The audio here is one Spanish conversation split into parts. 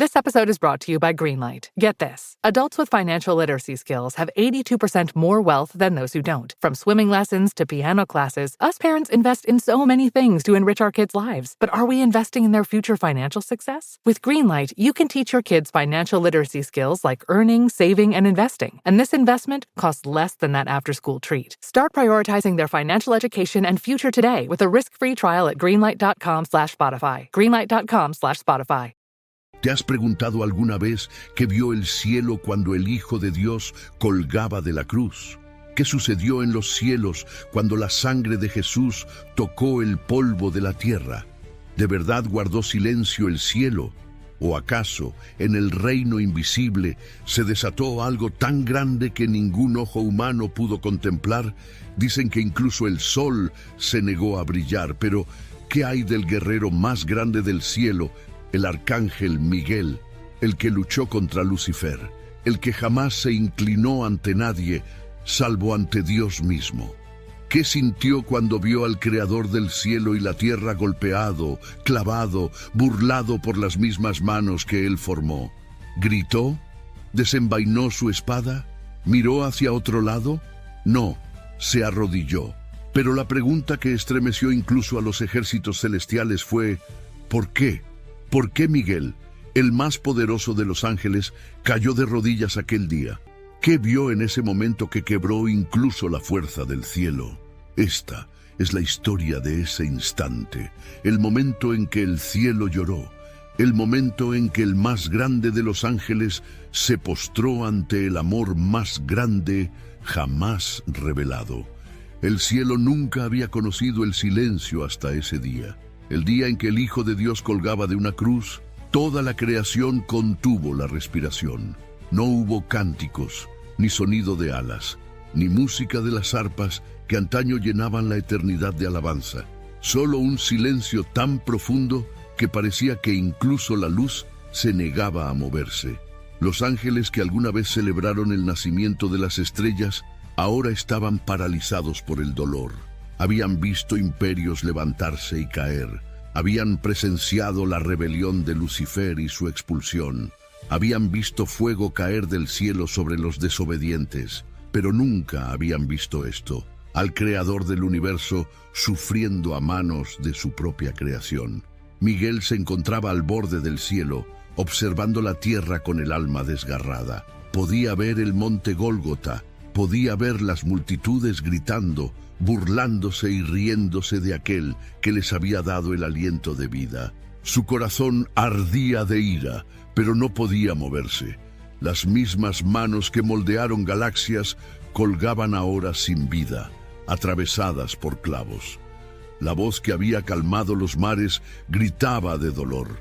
This episode is brought to you by Greenlight. Get this. Adults with financial literacy skills have 82% more wealth than those who don't. From swimming lessons to piano classes, us parents invest in so many things to enrich our kids' lives. But are we investing in their future financial success? With Greenlight, you can teach your kids financial literacy skills like earning, saving, and investing. And this investment costs less than that after-school treat. Start prioritizing their financial education and future today with a risk-free trial at greenlight.com/Spotify. Greenlight.com/Spotify. ¿Te has preguntado alguna vez qué vio el cielo cuando el Hijo de Dios colgaba de la cruz? ¿Qué sucedió en los cielos cuando la sangre de Jesús tocó el polvo de la tierra? ¿De verdad guardó silencio el cielo? ¿O acaso en el reino invisible se desató algo tan grande que ningún ojo humano pudo contemplar? Dicen que incluso el sol se negó a brillar, pero ¿qué hay del guerrero más grande del cielo? El arcángel Miguel, el que luchó contra Lucifer, el que jamás se inclinó ante nadie, salvo ante Dios mismo. ¿Qué sintió cuando vio al Creador del cielo y la tierra golpeado, clavado, burlado por las mismas manos que él formó? ¿Gritó? ¿Desenvainó su espada? ¿Miró hacia otro lado? No, se arrodilló. Pero la pregunta que estremeció incluso a los ejércitos celestiales fue: ¿por qué? ¿Por qué Miguel, el más poderoso de los ángeles, cayó de rodillas aquel día? ¿Qué vio en ese momento que quebró incluso la fuerza del cielo? Esta es la historia de ese instante, el momento en que el cielo lloró, el momento en que el más grande de los ángeles se postró ante el amor más grande jamás revelado. El cielo nunca había conocido el silencio hasta ese día. El día en que el Hijo de Dios colgaba de una cruz, toda la creación contuvo la respiración. No hubo cánticos, ni sonido de alas, ni música de las arpas que antaño llenaban la eternidad de alabanza. Solo un silencio tan profundo que parecía que incluso la luz se negaba a moverse. Los ángeles que alguna vez celebraron el nacimiento de las estrellas ahora estaban paralizados por el dolor. Habían visto imperios levantarse y caer. Habían presenciado la rebelión de Lucifer y su expulsión. Habían visto fuego caer del cielo sobre los desobedientes, pero nunca habían visto esto: al Creador del universo sufriendo a manos de su propia creación. Miguel se encontraba al borde del cielo, observando la tierra con el alma desgarrada. Podía ver el monte Gólgota, podía ver las multitudes gritando, burlándose y riéndose de aquel que les había dado el aliento de vida. Su corazón ardía de ira, pero no podía moverse. Las mismas manos que moldearon galaxias colgaban ahora sin vida, atravesadas por clavos. La voz que había calmado los mares gritaba de dolor.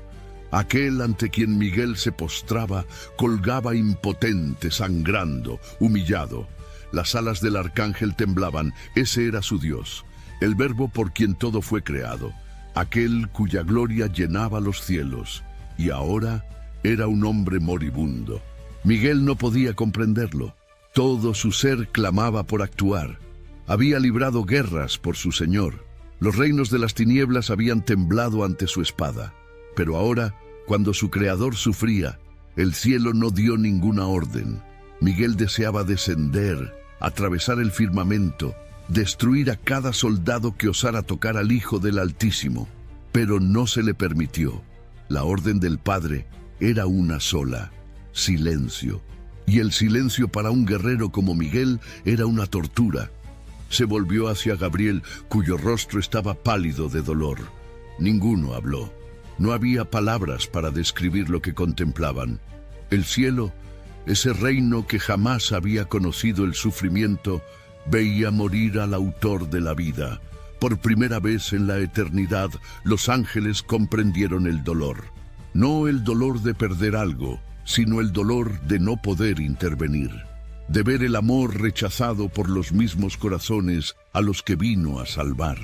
Aquel ante quien Miguel se postraba colgaba impotente, sangrando, humillado. Las alas del arcángel temblaban. Ese era su Dios, el Verbo por quien todo fue creado, aquel cuya gloria llenaba los cielos, y ahora era un hombre moribundo. Miguel no podía comprenderlo. Todo su ser clamaba por actuar. Había librado guerras por su Señor. Los reinos de las tinieblas habían temblado ante su espada. Pero ahora, cuando su Creador sufría, el cielo no dio ninguna orden. Miguel deseaba descender, atravesar el firmamento, destruir a cada soldado que osara tocar al Hijo del Altísimo. Pero no se le permitió. La orden del Padre era una sola: silencio. Y el silencio para un guerrero como Miguel era una tortura. Se volvió hacia Gabriel, cuyo rostro estaba pálido de dolor. Ninguno habló. No había palabras para describir lo que contemplaban. El cielo, ese reino que jamás había conocido el sufrimiento, veía morir al autor de la vida. Por primera vez en la eternidad, los ángeles comprendieron el dolor. No el dolor de perder algo, sino el dolor de no poder intervenir, de ver el amor rechazado por los mismos corazones a los que vino a salvar.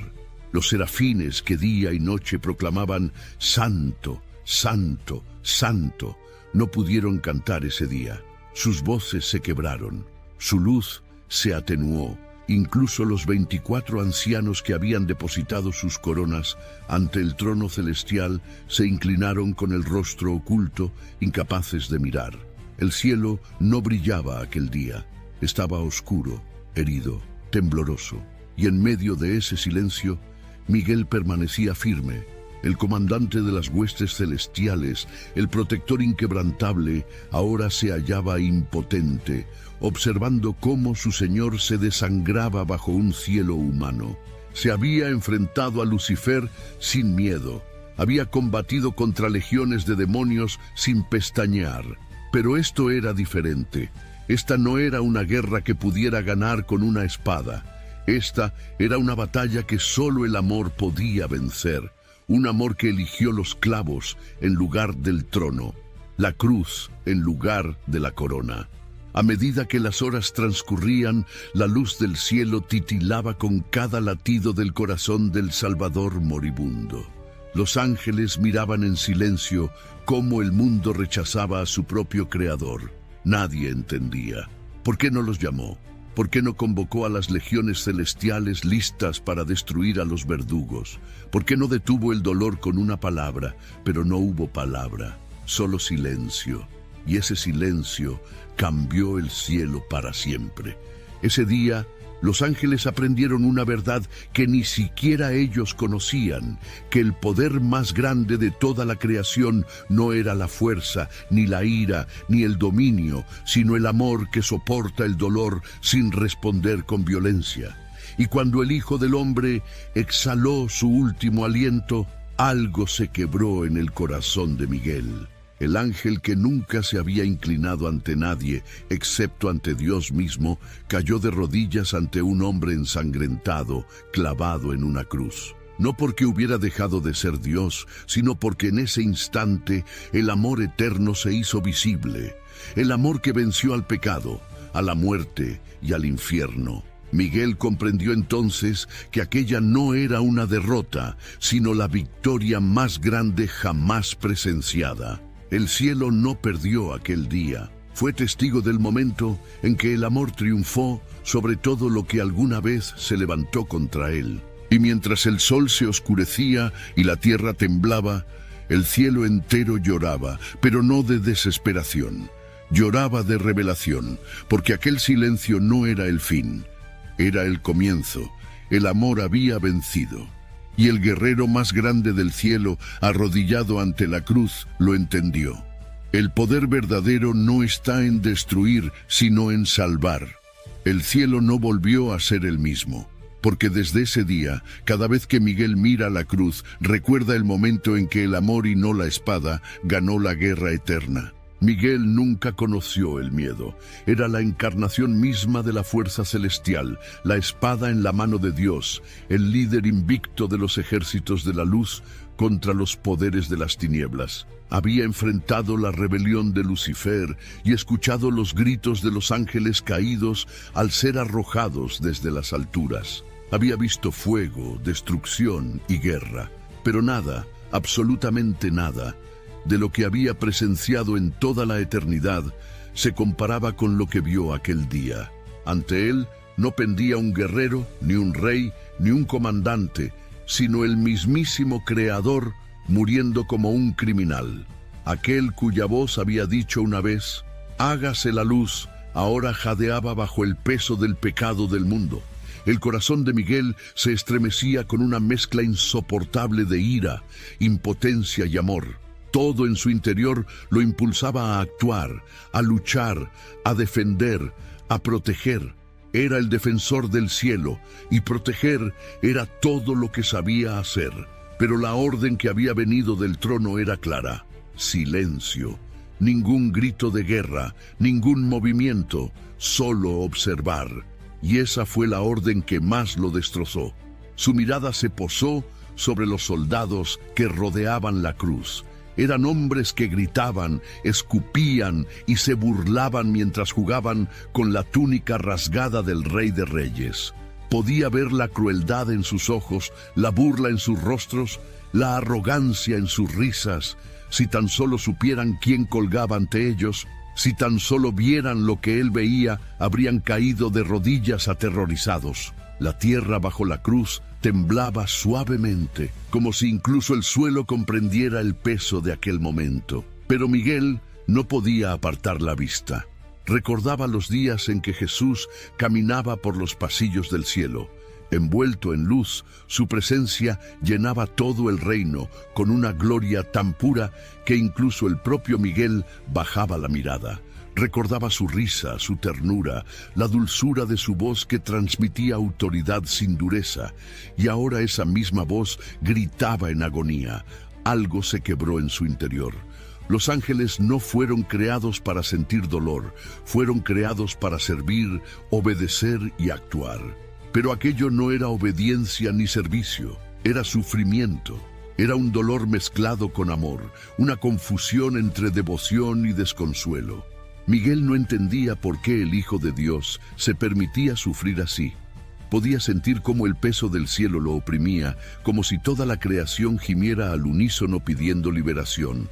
Los serafines que día y noche proclamaban «Santo, Santo, Santo», no pudieron cantar ese día. Sus voces se quebraron, su luz se atenuó, incluso los 24 ancianos que habían depositado sus coronas ante el trono celestial se inclinaron con el rostro oculto, incapaces de mirar. El cielo no brillaba aquel día, estaba oscuro, herido, tembloroso, y en medio de ese silencio, Miguel permanecía firme. El comandante de las huestes celestiales, el protector inquebrantable, ahora se hallaba impotente, observando cómo su señor se desangraba bajo un cielo humano. Se había enfrentado a Lucifer sin miedo, había combatido contra legiones de demonios sin pestañear. Pero esto era diferente. Esta no era una guerra que pudiera ganar con una espada. Esta era una batalla que solo el amor podía vencer. Un amor que eligió los clavos en lugar del trono, la cruz en lugar de la corona. A medida que las horas transcurrían, la luz del cielo titilaba con cada latido del corazón del Salvador moribundo. Los ángeles miraban en silencio cómo el mundo rechazaba a su propio Creador. Nadie entendía. ¿Por qué no los llamó? ¿Por qué no convocó a las legiones celestiales listas para destruir a los verdugos? ¿Por qué no detuvo el dolor con una palabra? Pero no hubo palabra, solo silencio. Y ese silencio cambió el cielo para siempre. Ese día, los ángeles aprendieron una verdad que ni siquiera ellos conocían, que el poder más grande de toda la creación no era la fuerza, ni la ira, ni el dominio, sino el amor que soporta el dolor sin responder con violencia. Y cuando el Hijo del Hombre exhaló su último aliento, algo se quebró en el corazón de Miguel. El ángel que nunca se había inclinado ante nadie, excepto ante Dios mismo, cayó de rodillas ante un hombre ensangrentado, clavado en una cruz. No porque hubiera dejado de ser Dios, sino porque en ese instante el amor eterno se hizo visible. El amor que venció al pecado, a la muerte y al infierno. Miguel comprendió entonces que aquella no era una derrota, sino la victoria más grande jamás presenciada. El cielo no perdió aquel día. Fue testigo del momento en que el amor triunfó sobre todo lo que alguna vez se levantó contra él. Y mientras el sol se oscurecía y la tierra temblaba, el cielo entero lloraba, pero no de desesperación. Lloraba de revelación, porque aquel silencio no era el fin, era el comienzo. El amor había vencido. Y el guerrero más grande del cielo, arrodillado ante la cruz, lo entendió. El poder verdadero no está en destruir, sino en salvar. El cielo no volvió a ser el mismo, porque desde ese día, cada vez que Miguel mira la cruz, recuerda el momento en que el amor y no la espada ganó la guerra eterna. Miguel nunca conoció el miedo. Era la encarnación misma de la fuerza celestial, la espada en la mano de Dios, el líder invicto de los ejércitos de la luz contra los poderes de las tinieblas. Había enfrentado la rebelión de Lucifer y escuchado los gritos de los ángeles caídos al ser arrojados desde las alturas. Había visto fuego, destrucción y guerra, pero nada, absolutamente nada, de lo que había presenciado en toda la eternidad se comparaba con lo que vio aquel día. Ante él no pendía un guerrero, ni un rey, ni un comandante, sino el mismísimo Creador muriendo como un criminal. Aquel cuya voz había dicho una vez, «Hágase la luz», ahora jadeaba bajo el peso del pecado del mundo. El corazón de Miguel se estremecía con una mezcla insoportable de ira, impotencia y amor. Todo en su interior lo impulsaba a actuar, a luchar, a defender, a proteger. Era el defensor del cielo, y proteger era todo lo que sabía hacer. Pero la orden que había venido del trono era clara: silencio, ningún grito de guerra, ningún movimiento, solo observar. Y esa fue la orden que más lo destrozó. Su mirada se posó sobre los soldados que rodeaban la cruz. Eran hombres que gritaban, escupían y se burlaban mientras jugaban con la túnica rasgada del Rey de Reyes. Podía ver la crueldad en sus ojos, la burla en sus rostros, la arrogancia en sus risas. Si tan solo supieran quién colgaba ante ellos, Si tan solo vieran lo que él veía, habrían caído de rodillas aterrorizados. La tierra bajo la cruz temblaba suavemente, como si incluso el suelo comprendiera el peso de aquel momento. Pero Miguel no podía apartar la vista. Recordaba los días en que Jesús caminaba por los pasillos del cielo. Envuelto en luz, su presencia llenaba todo el reino con una gloria tan pura que incluso el propio Miguel bajaba la mirada. Recordaba su risa, su ternura, la dulzura de su voz que transmitía autoridad sin dureza, y ahora esa misma voz gritaba en agonía. Algo se quebró en su interior. Los ángeles no fueron creados para sentir dolor, fueron creados para servir, obedecer y actuar. Pero aquello no era obediencia ni servicio, era sufrimiento. Era un dolor mezclado con amor, una confusión entre devoción y desconsuelo. Miguel no entendía por qué el Hijo de Dios se permitía sufrir así. Podía sentir cómo el peso del cielo lo oprimía, como si toda la creación gimiera al unísono pidiendo liberación.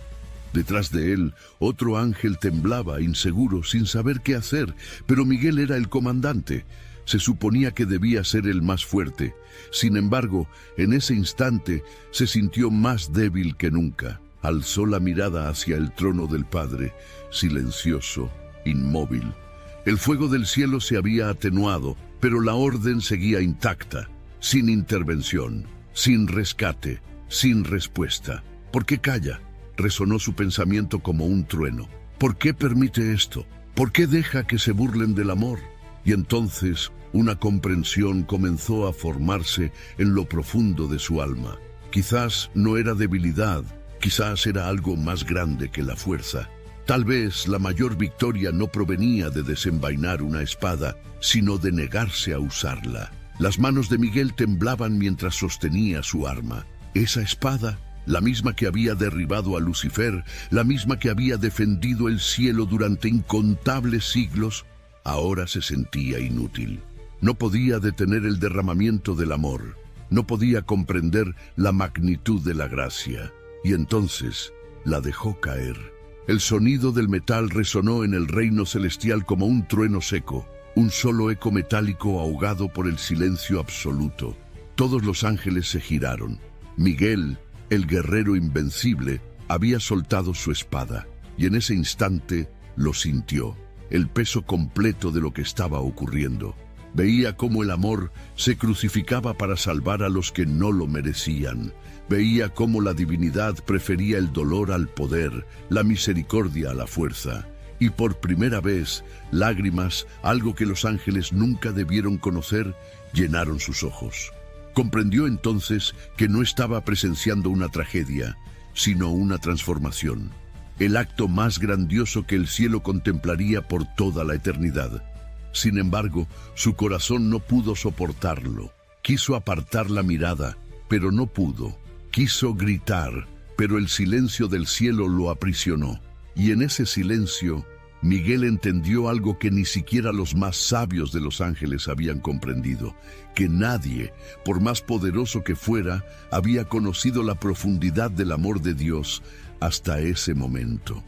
Detrás de él, otro ángel temblaba, inseguro, sin saber qué hacer, pero Miguel era el comandante. Se suponía que debía ser el más fuerte. Sin embargo, en ese instante se sintió más débil que nunca. Alzó la mirada hacia el trono del Padre, silencioso, inmóvil. El fuego del cielo se había atenuado, pero la orden seguía intacta, sin intervención, sin rescate, sin respuesta. ¿Por qué calla? Resonó su pensamiento como un trueno. ¿Por qué permite esto? ¿Por qué deja que se burlen del amor? Y entonces una comprensión comenzó a formarse en lo profundo de su alma. Quizás no era debilidad, quizás era algo más grande que la fuerza. Tal vez la mayor victoria no provenía de desenvainar una espada, sino de negarse a usarla. Las manos de Miguel temblaban mientras sostenía su arma. Esa espada, la misma que había derribado a Lucifer, la misma que había defendido el cielo durante incontables siglos, ahora se sentía inútil. No podía detener el derramamiento del amor, no podía comprender la magnitud de la gracia, y entonces la dejó caer. El sonido del metal resonó en el reino celestial como un trueno seco, un solo eco metálico ahogado por el silencio absoluto. Todos los ángeles se giraron. Miguel, el guerrero invencible, había soltado su espada, y en ese instante lo sintió, el peso completo de lo que estaba ocurriendo. Veía cómo el amor se crucificaba para salvar a los que no lo merecían. Veía cómo la divinidad prefería el dolor al poder, la misericordia a la fuerza. Y por primera vez, lágrimas, algo que los ángeles nunca debieron conocer, llenaron sus ojos. Comprendió entonces que no estaba presenciando una tragedia, sino una transformación. El acto más grandioso que el cielo contemplaría por toda la eternidad. Sin embargo, su corazón no pudo soportarlo. Quiso apartar la mirada, pero no pudo. Quiso gritar, pero el silencio del cielo lo aprisionó. Y en ese silencio, Miguel entendió algo que ni siquiera los más sabios de los ángeles habían comprendido, que nadie, por más poderoso que fuera, había conocido la profundidad del amor de Dios hasta ese momento,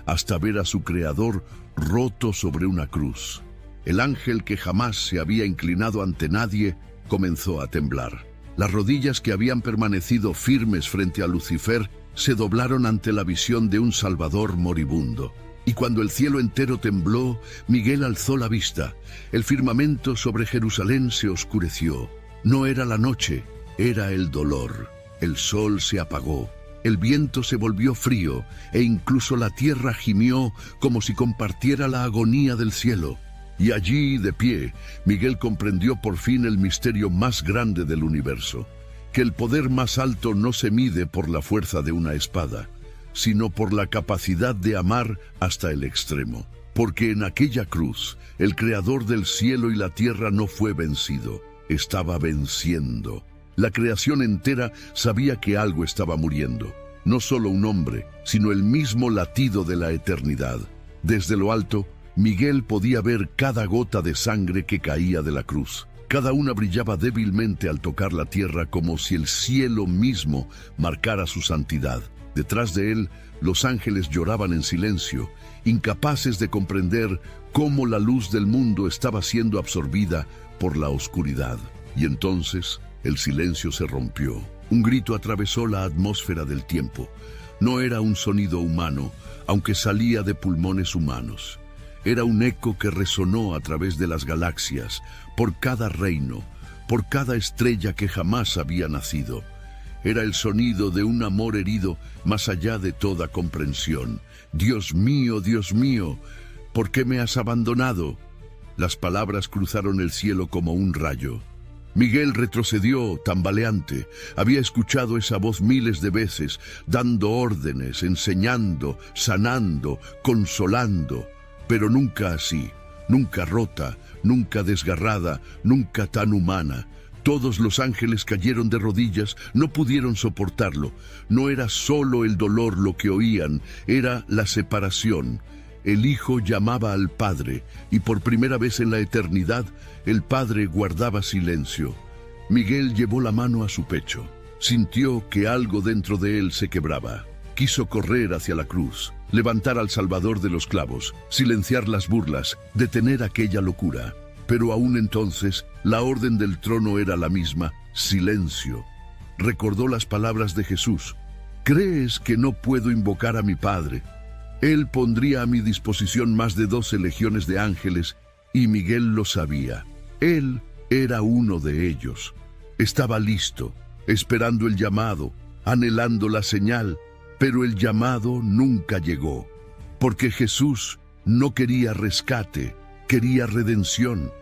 hasta ver a su Creador roto sobre una cruz. El ángel que jamás se había inclinado ante nadie comenzó a temblar. Las rodillas que habían permanecido firmes frente a Lucifer se doblaron ante la visión de un Salvador moribundo. Y cuando el cielo entero tembló, Miguel alzó la vista. El firmamento sobre Jerusalén se oscureció. No era la noche, era el dolor. El sol se apagó. El viento se volvió frío e incluso la tierra gimió como si compartiera la agonía del cielo. Y allí, de pie, Miguel comprendió por fin el misterio más grande del universo, que el poder más alto no se mide por la fuerza de una espada, sino por la capacidad de amar hasta el extremo. Porque en aquella cruz, el Creador del cielo y la tierra no fue vencido, estaba venciendo. La creación entera sabía que algo estaba muriendo, no solo un hombre, sino el mismo latido de la eternidad. Desde lo alto, Miguel podía ver cada gota de sangre que caía de la cruz. Cada una brillaba débilmente al tocar la tierra como si el cielo mismo marcara su santidad. Detrás de él, los ángeles lloraban en silencio, incapaces de comprender cómo la luz del mundo estaba siendo absorbida por la oscuridad. Y entonces, el silencio se rompió. Un grito atravesó la atmósfera del tiempo. No era un sonido humano, aunque salía de pulmones humanos. Era un eco que resonó a través de las galaxias, por cada reino, por cada estrella que jamás había nacido. Era el sonido de un amor herido más allá de toda comprensión. Dios mío, ¿por qué me has abandonado? Las palabras cruzaron el cielo como un rayo. Miguel retrocedió, tambaleante. Había escuchado esa voz miles de veces, dando órdenes, enseñando, sanando, consolando, pero nunca así, nunca rota, nunca desgarrada, nunca tan humana. Todos los ángeles cayeron de rodillas, no pudieron soportarlo. No era solo el dolor lo que oían, era la separación. El Hijo llamaba al Padre, y por primera vez en la eternidad, el Padre guardaba silencio. Miguel llevó la mano a su pecho. Sintió que algo dentro de él se quebraba. Quiso correr hacia la cruz, levantar al Salvador de los clavos, silenciar las burlas, detener aquella locura. Pero aún entonces, la orden del trono era la misma: silencio. Recordó las palabras de Jesús: ¿crees que no puedo invocar a mi Padre? Él pondría a mi disposición más de 12 legiones de ángeles, y Miguel lo sabía. Él era uno de ellos. Estaba listo, esperando el llamado, anhelando la señal, pero el llamado nunca llegó, porque Jesús no quería rescate, quería redención.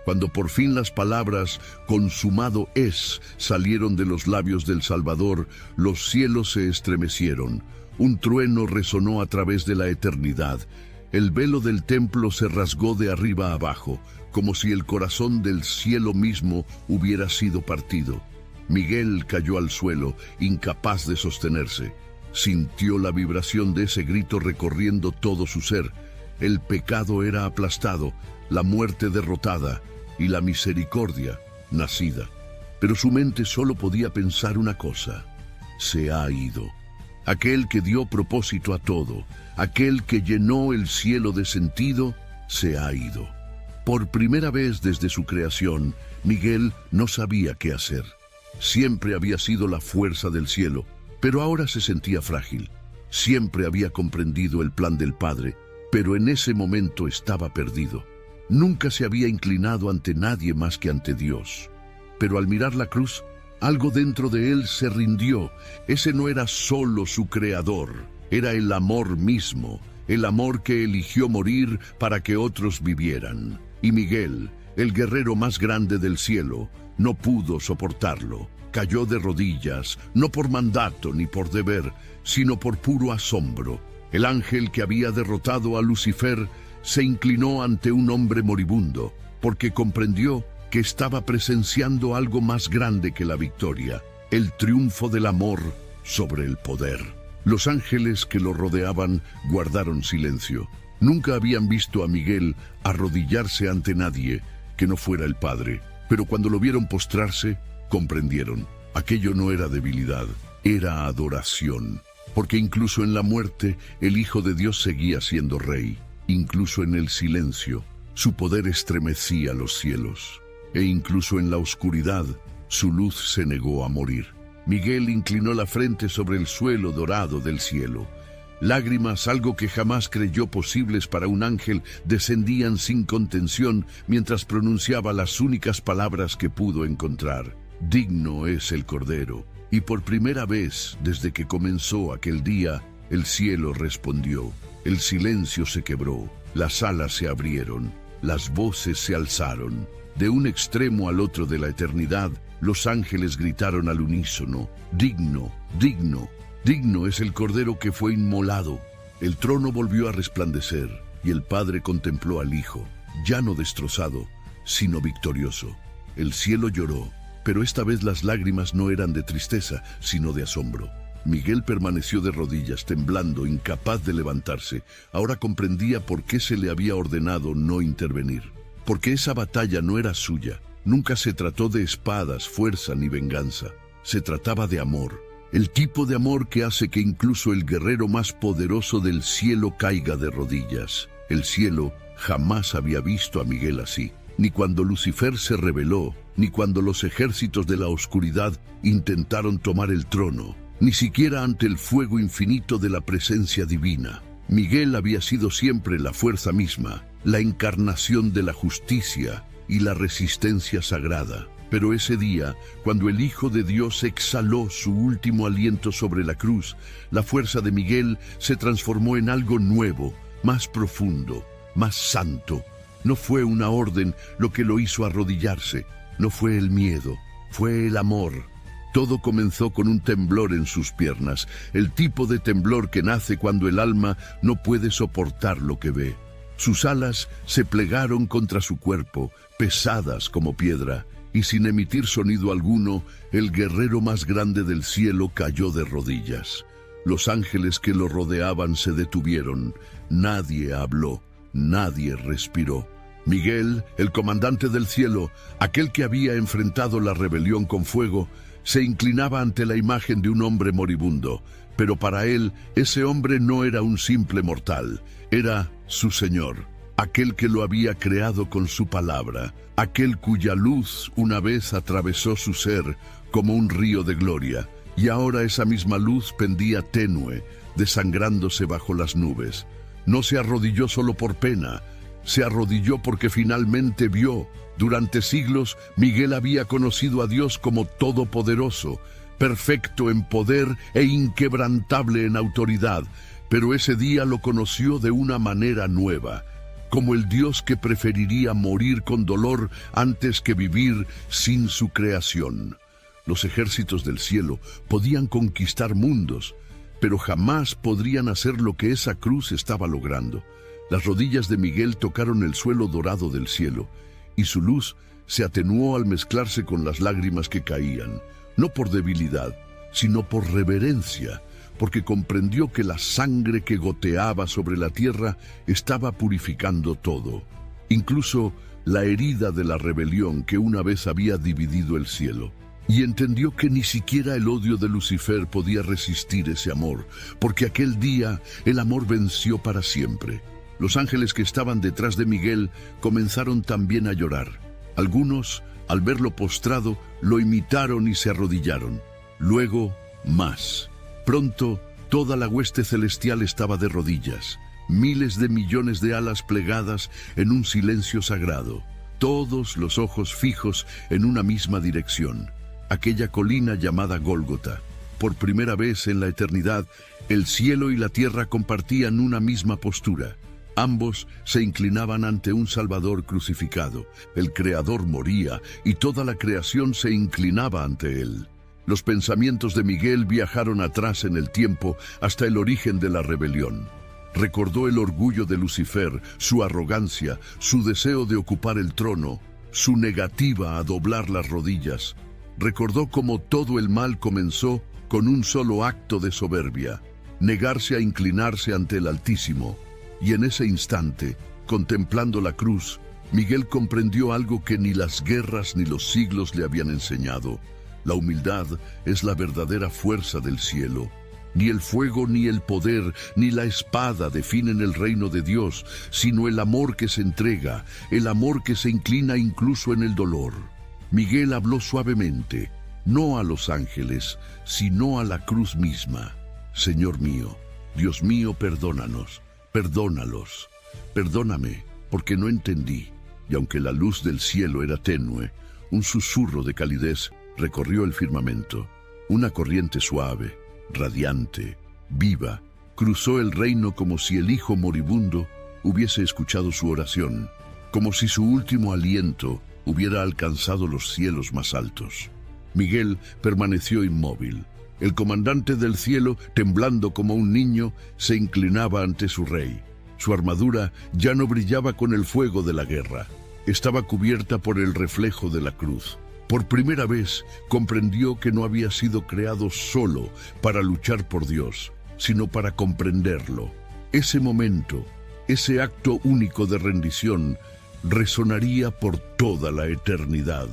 Cuando por fin las palabras «consumado es» salieron de los labios del Salvador, los cielos se estremecieron. Un trueno resonó a través de la eternidad. El velo del templo se rasgó de arriba abajo, como si el corazón del cielo mismo hubiera sido partido. Miguel cayó al suelo, incapaz de sostenerse. Sintió la vibración de ese grito recorriendo todo su ser. El pecado era aplastado, la muerte derrotada y la misericordia nacida. Pero su mente solo podía pensar una cosa: se ha ido. Aquel que dio propósito a todo, aquel que llenó el cielo de sentido, se ha ido. Por primera vez desde su creación, Miguel no sabía qué hacer. Siempre había sido la fuerza del cielo, pero ahora se sentía frágil. Siempre había comprendido el plan del Padre, pero en ese momento estaba perdido. Nunca se había inclinado ante nadie más que ante Dios. Pero al mirar la cruz, algo dentro de él se rindió. Ese no era solo su creador, era el amor mismo, el amor que eligió morir para que otros vivieran. Y Miguel, el guerrero más grande del cielo, no pudo soportarlo. Cayó de rodillas, no por mandato ni por deber, sino por puro asombro. El ángel que había derrotado a Lucifer se inclinó ante un hombre moribundo, porque comprendió que estaba presenciando algo más grande que la victoria, el triunfo del amor sobre el poder. Los ángeles que lo rodeaban guardaron silencio. Nunca habían visto a Miguel arrodillarse ante nadie que no fuera el Padre, pero cuando lo vieron postrarse, comprendieron. Aquello no era debilidad, era adoración, porque incluso en la muerte el Hijo de Dios seguía siendo Rey. Incluso en el silencio, su poder estremecía los cielos. E incluso en la oscuridad, su luz se negó a morir. Miguel inclinó la frente sobre el suelo dorado del cielo. Lágrimas, algo que jamás creyó posibles para un ángel, descendían sin contención mientras pronunciaba las únicas palabras que pudo encontrar. Digno es el Cordero. Y por primera vez, desde que comenzó aquel día, el cielo respondió. El silencio se quebró, las alas se abrieron, las voces se alzaron. De un extremo al otro de la eternidad, los ángeles gritaron al unísono: digno, digno, digno es el Cordero que fue inmolado. El trono volvió a resplandecer, y el Padre contempló al Hijo, ya no destrozado, sino victorioso. El cielo lloró, pero esta vez las lágrimas no eran de tristeza, sino de asombro. Miguel permaneció de rodillas, temblando, incapaz de levantarse. Ahora comprendía por qué se le había ordenado no intervenir. Porque esa batalla no era suya. Nunca se trató de espadas, fuerza ni venganza. Se trataba de amor. el tipo de amor que hace que incluso el guerrero más poderoso del cielo caiga de rodillas. El cielo jamás había visto a Miguel así, ni cuando Lucifer se rebeló, ni cuando los ejércitos de la oscuridad intentaron tomar el trono, ni siquiera ante el fuego infinito de la presencia divina. Miguel había sido siempre la fuerza misma, la encarnación de la justicia y la resistencia sagrada. Pero ese día, cuando el Hijo de Dios exhaló su último aliento sobre la cruz, la fuerza de Miguel se transformó en algo nuevo, más profundo, más santo. No fue una orden lo que lo hizo arrodillarse, no fue el miedo, fue el amor. Todo comenzó con un temblor en sus piernas, el tipo de temblor que nace cuando el alma no puede soportar lo que ve. Sus alas se plegaron contra su cuerpo, pesadas como piedra, y sin emitir sonido alguno, el guerrero más grande del cielo cayó de rodillas. Los ángeles que lo rodeaban se detuvieron. Nadie habló, nadie respiró. Miguel, el comandante del cielo, aquel que había enfrentado la rebelión con fuego, se inclinaba ante la imagen de un hombre moribundo. Pero para él, ese hombre no era un simple mortal, era su Señor, aquel que lo había creado con su palabra, aquel cuya luz una vez atravesó su ser como un río de gloria, y ahora esa misma luz pendía tenue, desangrándose bajo las nubes. No se arrodilló solo por pena, se arrodilló porque finalmente vio. Durante siglos, Miguel había conocido a Dios como todopoderoso, perfecto en poder e inquebrantable en autoridad, pero ese día lo conoció de una manera nueva, como el Dios que preferiría morir con dolor antes que vivir sin su creación. Los ejércitos del cielo podían conquistar mundos, pero jamás podrían hacer lo que esa cruz estaba logrando. Las rodillas de Miguel tocaron el suelo dorado del cielo, y su luz se atenuó al mezclarse con las lágrimas que caían, no por debilidad, sino por reverencia, porque comprendió que la sangre que goteaba sobre la tierra estaba purificando todo, incluso la herida de la rebelión que una vez había dividido el cielo. Y entendió que ni siquiera el odio de Lucifer podía resistir ese amor, porque aquel día el amor venció para siempre. Los ángeles que estaban detrás de Miguel comenzaron también a llorar. Algunos, al verlo postrado, lo imitaron y se arrodillaron. Luego, más. Pronto, toda la hueste celestial estaba de rodillas, miles de millones de alas plegadas en un silencio sagrado, todos los ojos fijos en una misma dirección, aquella colina llamada Gólgota. Por primera vez en la eternidad, el cielo y la tierra compartían una misma postura. Ambos se inclinaban ante un Salvador crucificado. El Creador moría y toda la creación se inclinaba ante él. Los pensamientos de Miguel viajaron atrás en el tiempo hasta el origen de la rebelión. Recordó el orgullo de Lucifer, su arrogancia, su deseo de ocupar el trono, su negativa a doblar las rodillas. Recordó cómo todo el mal comenzó con un solo acto de soberbia, negarse a inclinarse ante el Altísimo. Y en ese instante, contemplando la cruz, Miguel comprendió algo que ni las guerras ni los siglos le habían enseñado. La humildad es la verdadera fuerza del cielo. Ni el fuego, ni el poder, ni la espada definen el reino de Dios, sino el amor que se entrega, el amor que se inclina incluso en el dolor. Miguel habló suavemente, no a los ángeles, sino a la cruz misma. Señor mío, Dios mío, perdónanos, perdónalos, perdóname, porque no entendí. Y aunque la luz del cielo era tenue, un susurro de calidez recorrió el firmamento. Una corriente suave, radiante, viva, cruzó el reino como si el hijo moribundo hubiese escuchado su oración, como si su último aliento hubiera alcanzado los cielos más altos. Miguel permaneció inmóvil. El comandante del cielo, temblando como un niño, se inclinaba ante su rey. Su armadura ya no brillaba con el fuego de la guerra. Estaba cubierta por el reflejo de la cruz. Por primera vez comprendió que no había sido creado solo para luchar por Dios, sino para comprenderlo. Ese momento, ese acto único de rendición, resonaría por toda la eternidad.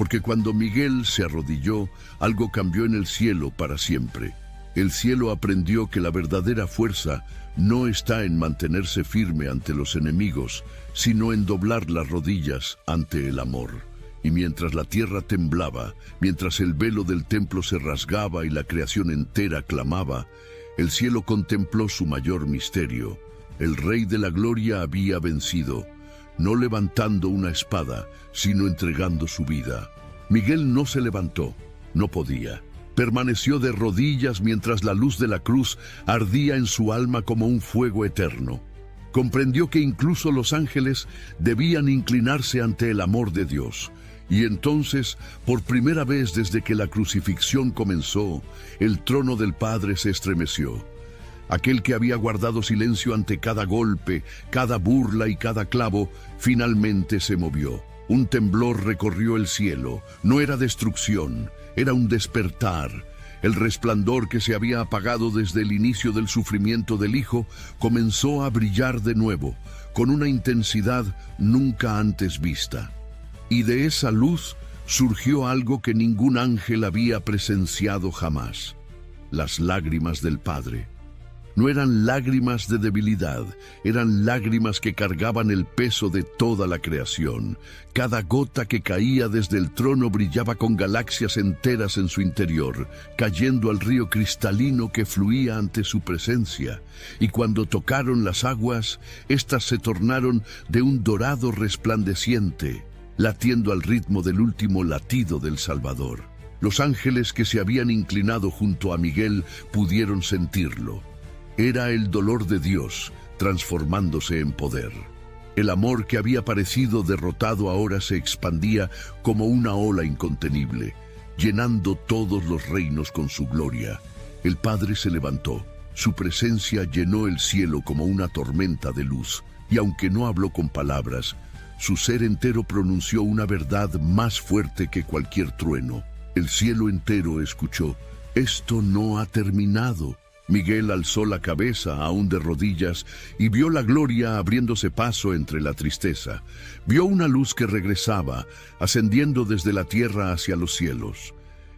porque cuando Miguel se arrodilló, algo cambió en el cielo para siempre. El cielo aprendió que la verdadera fuerza no está en mantenerse firme ante los enemigos, sino en doblar las rodillas ante el amor. Y mientras la tierra temblaba, mientras el velo del templo se rasgaba y la creación entera clamaba, el cielo contempló su mayor misterio. El Rey de la Gloria había vencido, no levantando una espada, sino entregando su vida. Miguel no se levantó, no podía. Permaneció de rodillas mientras la luz de la cruz ardía en su alma como un fuego eterno. Comprendió que incluso los ángeles debían inclinarse ante el amor de Dios. Y entonces, por primera vez desde que la crucifixión comenzó, el trono del Padre se estremeció. Aquel que había guardado silencio ante cada golpe, cada burla y cada clavo, finalmente se movió. Un temblor recorrió el cielo. No era destrucción, era un despertar. El resplandor que se había apagado desde el inicio del sufrimiento del Hijo comenzó a brillar de nuevo, con una intensidad nunca antes vista. Y de esa luz surgió algo que ningún ángel había presenciado jamás: las lágrimas del Padre. No eran lágrimas de debilidad, eran lágrimas que cargaban el peso de toda la creación. Cada gota que caía desde el trono brillaba con galaxias enteras en su interior, cayendo al río cristalino que fluía ante su presencia. Y cuando tocaron las aguas, éstas se tornaron de un dorado resplandeciente, latiendo al ritmo del último latido del Salvador. Los ángeles que se habían inclinado junto a Miguel pudieron sentirlo. Era el dolor de Dios transformándose en poder. El amor que había parecido derrotado ahora se expandía como una ola incontenible, llenando todos los reinos con su gloria. El Padre se levantó. Su presencia llenó el cielo como una tormenta de luz, y aunque no habló con palabras, su ser entero pronunció una verdad más fuerte que cualquier trueno. El cielo entero escuchó: «Esto no ha terminado». Miguel alzó la cabeza aún de rodillas y vio la gloria abriéndose paso entre la tristeza. Vio una luz que regresaba, ascendiendo desde la tierra hacia los cielos.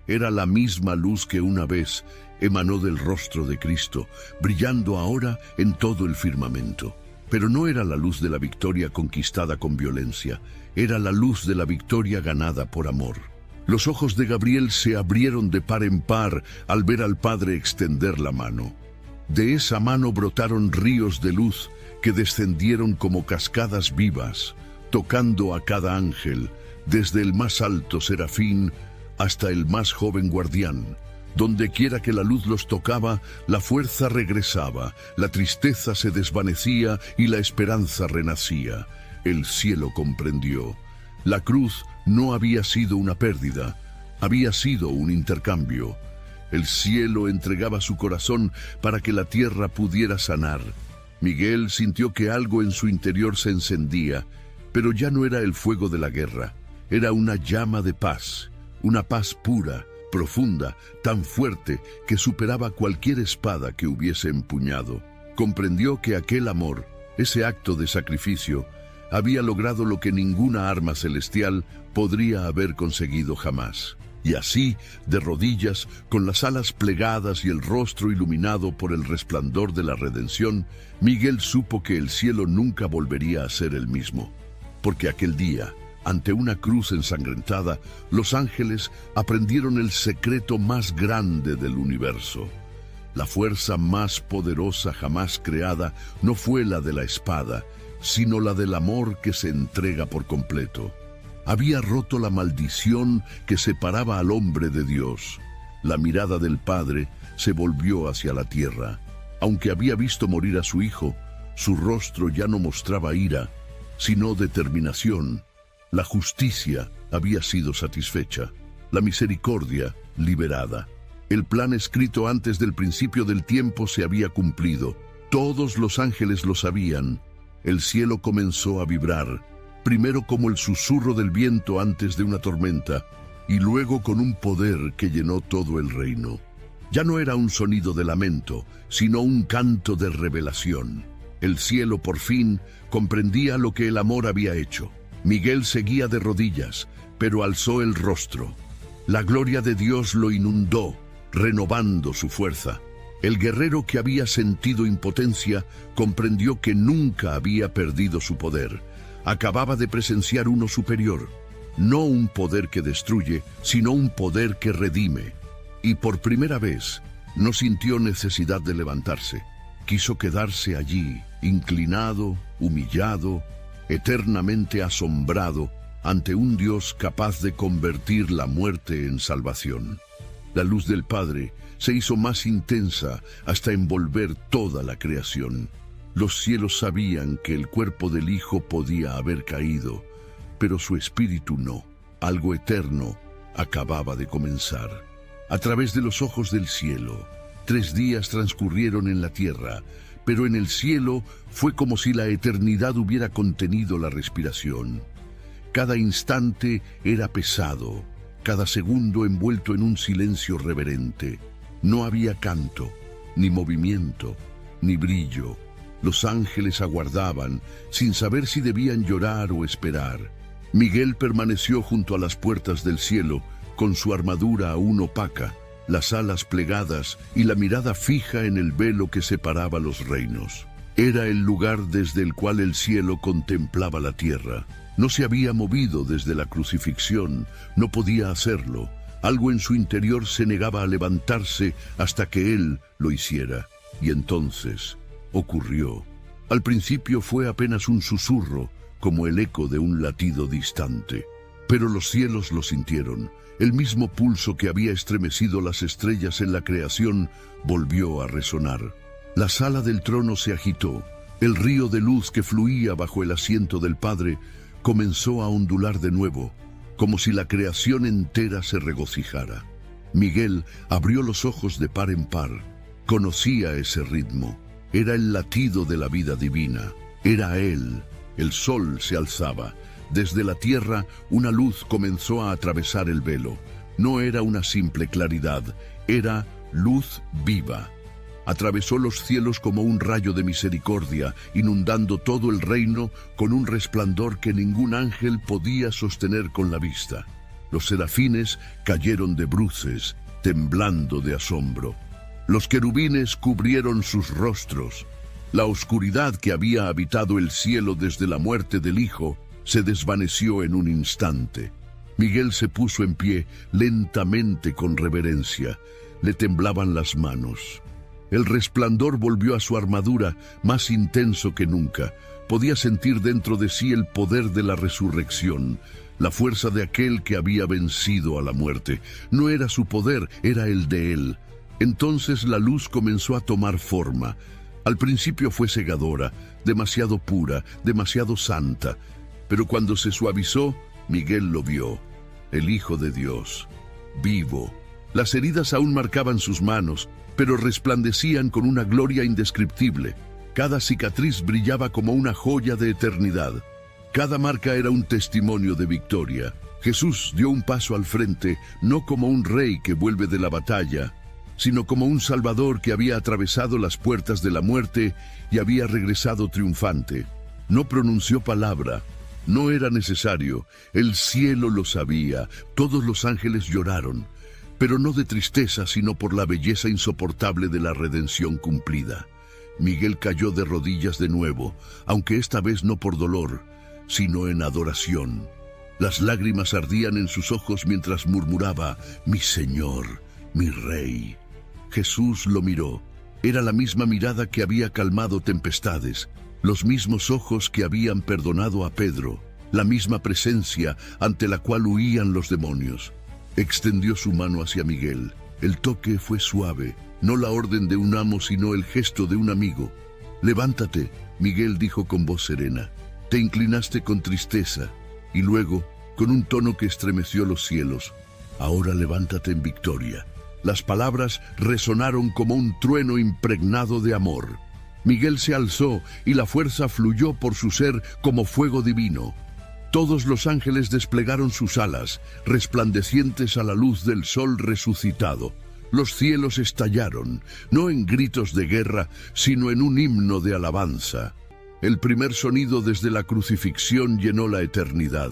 Era la misma luz que una vez emanó del rostro de Cristo, brillando ahora en todo el firmamento. Pero no era la luz de la victoria conquistada con violencia, era la luz de la victoria ganada por amor. Los ojos de Gabriel se abrieron de par en par al ver al Padre extender la mano. De esa mano brotaron ríos de luz que descendieron como cascadas vivas, tocando a cada ángel, desde el más alto serafín hasta el más joven guardián. Donde quiera que la luz los tocaba, la fuerza regresaba, la tristeza se desvanecía y la esperanza renacía. El cielo comprendió. La cruz no había sido una pérdida, había sido un intercambio. El cielo entregaba su corazón para que la tierra pudiera sanar. Miguel sintió que algo en su interior se encendía, pero ya no era el fuego de la guerra, era una llama de paz, una paz pura, profunda, tan fuerte que superaba cualquier espada que hubiese empuñado. Comprendió que aquel amor, ese acto de sacrificio, había logrado lo que ninguna arma celestial podría haber conseguido jamás. Y así, de rodillas, con las alas plegadas y el rostro iluminado por el resplandor de la redención, Miguel supo que el cielo nunca volvería a ser el mismo. Porque aquel día, ante una cruz ensangrentada, los ángeles aprendieron el secreto más grande del universo. La fuerza más poderosa jamás creada no fue la de la espada, sino la del amor que se entrega por completo. Había roto la maldición que separaba al hombre de Dios. La mirada del Padre se volvió hacia la tierra. Aunque había visto morir a su hijo, su rostro ya no mostraba ira, sino determinación. La justicia había sido satisfecha, la misericordia liberada. El plan escrito antes del principio del tiempo se había cumplido. Todos los ángeles lo sabían. El cielo comenzó a vibrar, primero como el susurro del viento antes de una tormenta, y luego con un poder que llenó todo el reino. Ya no era un sonido de lamento, sino un canto de revelación. El cielo por fin comprendía lo que el amor había hecho. Miguel seguía de rodillas, pero alzó el rostro. La gloria de Dios lo inundó, renovando su fuerza. El guerrero que había sentido impotencia comprendió que nunca había perdido su poder. Acababa de presenciar uno superior, no un poder que destruye, sino un poder que redime. Y por primera vez no sintió necesidad de levantarse. Quiso quedarse allí, inclinado, humillado, eternamente asombrado ante un Dios capaz de convertir la muerte en salvación. La luz del Padre se hizo más intensa hasta envolver toda la creación. Los cielos sabían que el cuerpo del Hijo podía haber caído, pero su espíritu no. Algo eterno acababa de comenzar. A través de los ojos del cielo, 3 días transcurrieron en la tierra, pero en el cielo fue como si la eternidad hubiera contenido la respiración. Cada instante era pesado, cada segundo envuelto en un silencio reverente. No había canto, ni movimiento, ni brillo. Los ángeles aguardaban, sin saber si debían llorar o esperar. Miguel permaneció junto a las puertas del cielo, con su armadura aún opaca, las alas plegadas y la mirada fija en el velo que separaba los reinos. Era el lugar desde el cual el cielo contemplaba la tierra. No se había movido desde la crucifixión, no podía hacerlo. Algo en su interior se negaba a levantarse hasta que él lo hiciera. Y entonces ocurrió. Al principio fue apenas un susurro, como el eco de un latido distante. Pero los cielos lo sintieron. El mismo pulso que había estremecido las estrellas en la creación volvió a resonar. La sala del trono se agitó. El río de luz que fluía bajo el asiento del Padre comenzó a ondular de nuevo, como si la creación entera se regocijara. Miguel abrió los ojos de par en par. Conocía ese ritmo. Era el latido de la vida divina. Era él. El sol se alzaba. Desde la tierra, una luz comenzó a atravesar el velo. No era una simple claridad, era luz viva. Atravesó los cielos como un rayo de misericordia, inundando todo el reino con un resplandor que ningún ángel podía sostener con la vista. Los serafines cayeron de bruces, temblando de asombro. Los querubines cubrieron sus rostros. La oscuridad que había habitado el cielo desde la muerte del Hijo se desvaneció en un instante. Miguel se puso en pie, lentamente, con reverencia. Le temblaban las manos. El resplandor volvió a su armadura, más intenso que nunca. Podía sentir dentro de sí el poder de la resurrección, la fuerza de aquel que había vencido a la muerte. No era su poder, era el de él. Entonces la luz comenzó a tomar forma. Al principio fue cegadora, demasiado pura, demasiado santa. Pero cuando se suavizó, Miguel lo vio, el Hijo de Dios, vivo. Las heridas aún marcaban sus manos, pero resplandecían con una gloria indescriptible. Cada cicatriz brillaba como una joya de eternidad. Cada marca era un testimonio de victoria. Jesús dio un paso al frente, no como un rey que vuelve de la batalla, sino como un Salvador que había atravesado las puertas de la muerte y había regresado triunfante. No pronunció palabra. No era necesario, el cielo lo sabía, todos los ángeles lloraron, pero no de tristeza, sino por la belleza insoportable de la redención cumplida. Miguel cayó de rodillas de nuevo, aunque esta vez no por dolor, sino en adoración. Las lágrimas ardían en sus ojos mientras murmuraba, «Mi Señor, mi Rey». Jesús lo miró. Era la misma mirada que había calmado tempestades, los mismos ojos que habían perdonado a Pedro, la misma presencia ante la cual huían los demonios. Extendió su mano hacia Miguel. El toque fue suave, no la orden de un amo, sino el gesto de un amigo. «Levántate», Miguel dijo con voz serena. «Te inclinaste con tristeza». Y luego, con un tono que estremeció los cielos, «Ahora levántate en victoria». Las palabras resonaron como un trueno impregnado de amor. Miguel se alzó y la fuerza fluyó por su ser como fuego divino. Todos los ángeles desplegaron sus alas, resplandecientes a la luz del sol resucitado. Los cielos estallaron, no en gritos de guerra, sino en un himno de alabanza. El primer sonido desde la crucifixión llenó la eternidad.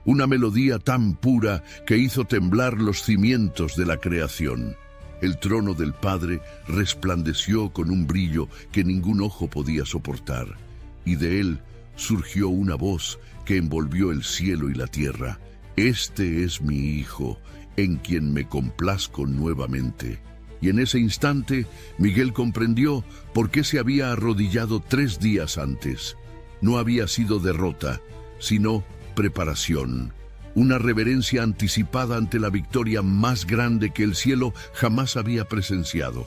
una melodía tan pura que hizo temblar los cimientos de la creación. El trono del Padre resplandeció con un brillo que ningún ojo podía soportar, y de él surgió una voz que envolvió el cielo y la tierra. Este es mi Hijo, en quien me complazco nuevamente. Y en ese instante, Miguel comprendió por qué se había arrodillado 3 días antes. No había sido derrota, sino preparación. Una reverencia anticipada ante la victoria más grande que el cielo jamás había presenciado.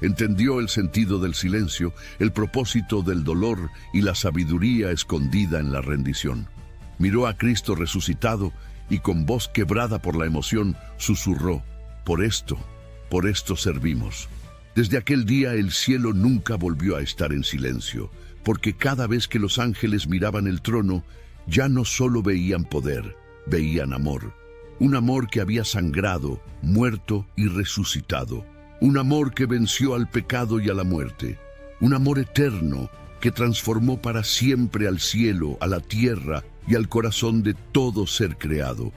Entendió el sentido del silencio, el propósito del dolor y la sabiduría escondida en la rendición. Miró a Cristo resucitado y con voz quebrada por la emoción susurró: por esto servimos. Desde aquel día el cielo nunca volvió a estar en silencio, porque cada vez que los ángeles miraban el trono, ya no solo veían poder, veían amor. Un amor que había sangrado, muerto y resucitado. Un amor que venció al pecado y a la muerte. Un amor eterno que transformó para siempre al cielo, a la tierra y al corazón de todo ser creado.